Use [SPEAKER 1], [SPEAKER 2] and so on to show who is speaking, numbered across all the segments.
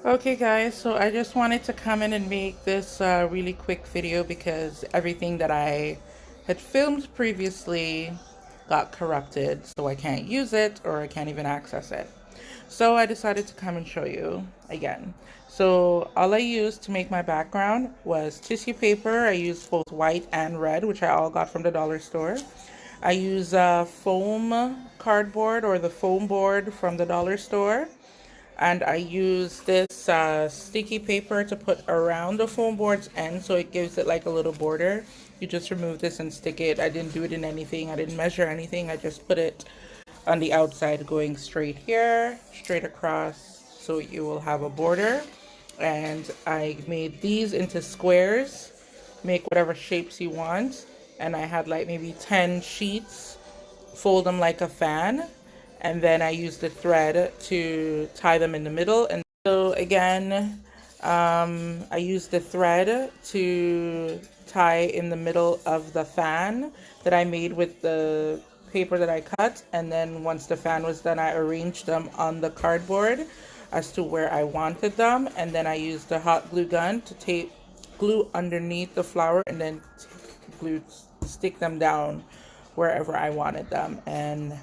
[SPEAKER 1] Okay guys, so I just wanted to come in and make this really quick video because everything that I had filmed previously got corrupted, so I can't use it or I can't even access it. So I decided to come and show you again. So all I used to make my background was tissue paper. I used both white and red, which I all got from the dollar store. I use foam cardboard or the foam board from the dollar store, and I use this sticky paper to put around the foam board's end so it gives it like a little border. You just remove this and stick it. I didn't do it in anything. I didn't measure anything. I just put it on the outside going straight here, straight across, so you will have a border. And I made these into squares. Make whatever shapes you want. And I had like maybe 10 sheets, fold them like a fan, and then I use the thread to tie them in the middle. And so again, I use the thread to tie in the middle of the fan that I made with the paper that I cut. And then once the fan was done, I arranged them on the cardboard as to where I wanted them. And then I used the hot glue gun to tape glue underneath the flower and then glue stick them down wherever I wanted them. And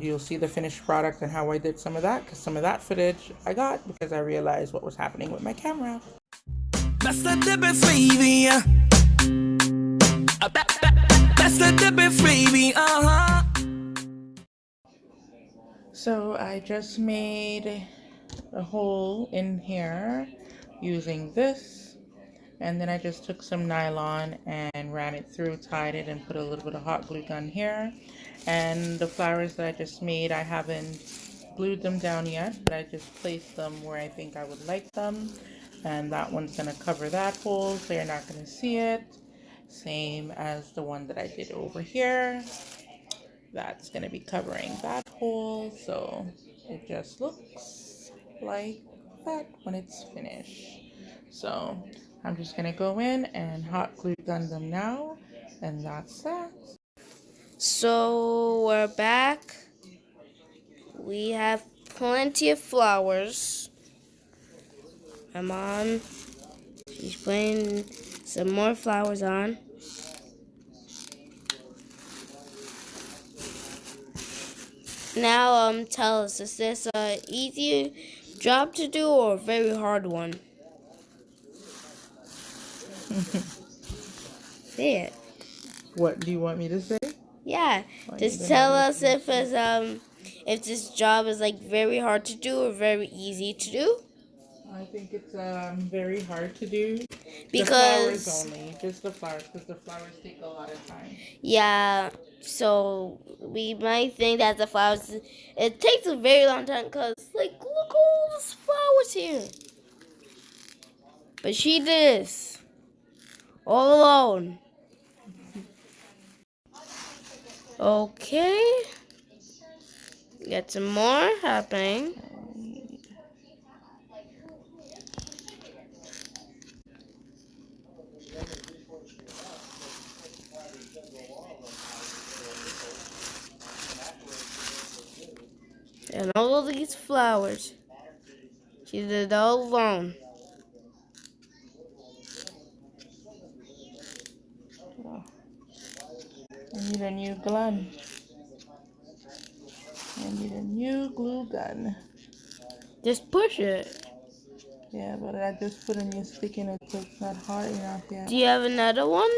[SPEAKER 1] you'll see the finished product and how I did some of that, because some of that footage I got because I realized what was happening with my camera. That's the difference, baby. That's the difference, baby. So I just made a hole in here using this, and then I just took some nylon and ran it through, tied it, and put a little bit of hot glue gun here. And the flowers that I just made, I haven't glued them down yet, but I just placed them where I think I would like them. And that one's going to cover that hole, so you're not going to see it. Same as the one that I did over here. That's going to be covering that hole, so it just looks like that when it's finished. So I'm just going to go in and hot glue gun them now, and that's that.
[SPEAKER 2] So we're back. We have plenty of flowers. My mom, she's putting some more flowers on. Now, tell us, is this a easy job to do or a very hard one? Say it.
[SPEAKER 1] What do you want me to say?
[SPEAKER 2] Yeah, just tell us if this job is like very hard to do or very easy to do.
[SPEAKER 1] I think it's very hard to do. The
[SPEAKER 2] Because
[SPEAKER 1] flowers only, just the flowers, because the flowers take a lot of time.
[SPEAKER 2] yeah, so we might think that the flowers, it takes a very long time because, like, look all those flowers here. But she did this all alone. Okay. Get some more happening. And all of these flowers, she did it all alone.
[SPEAKER 1] I need a new gun. I need a new glue gun.
[SPEAKER 2] Just push it.
[SPEAKER 1] Yeah, but I just put a new stick in it, so it's not hard enough yet.
[SPEAKER 2] Do you have another one?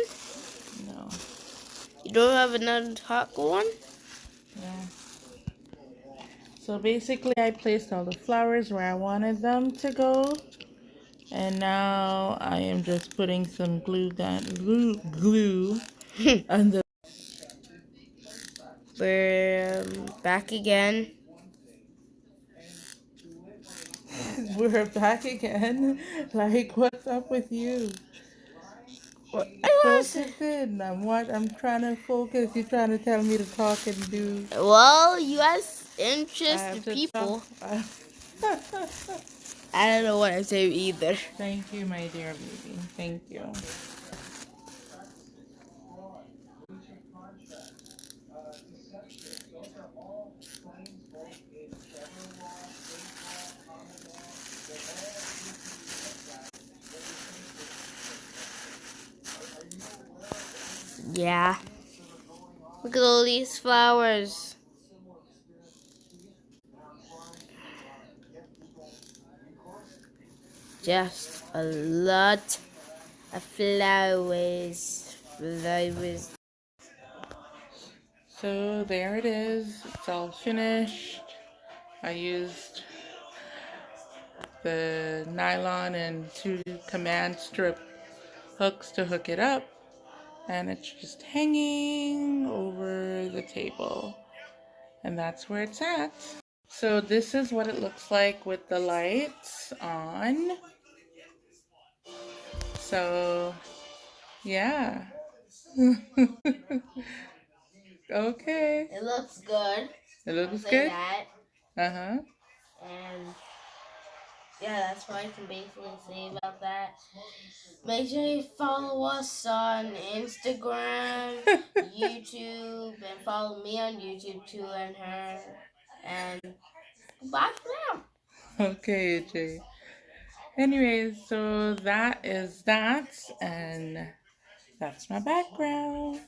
[SPEAKER 1] No.
[SPEAKER 2] You don't have another hot glue one?
[SPEAKER 1] No. So basically, I placed all the flowers where I wanted them to go. And now I am just putting some glue on the.
[SPEAKER 2] We're back again.
[SPEAKER 1] We're back again. Like, what's up with you? Focus in. I'm trying to focus. You're trying to tell me to talk and do.
[SPEAKER 2] Well, you ask interested people. I don't know what I say either.
[SPEAKER 1] Thank you, my dear baby. Thank you.
[SPEAKER 2] Yeah. Look at all these flowers. Just a lot of flowers. Flowers.
[SPEAKER 1] So there it is. It's all finished. I used the nylon and 2 command strip hooks to hook it up. And it's just hanging over the table. And that's where it's at. So this is what it looks like with the lights on. So yeah. Okay.
[SPEAKER 2] It looks good.
[SPEAKER 1] It looks
[SPEAKER 2] I'll say
[SPEAKER 1] good?
[SPEAKER 2] that.
[SPEAKER 1] Uh-huh.
[SPEAKER 2] And yeah, that's what I can basically say about that. Make sure you follow us on Instagram, YouTube, and follow me on YouTube too, and her. And bye for now.
[SPEAKER 1] Okay, Ajay. Anyways, so that is that, and that's my background.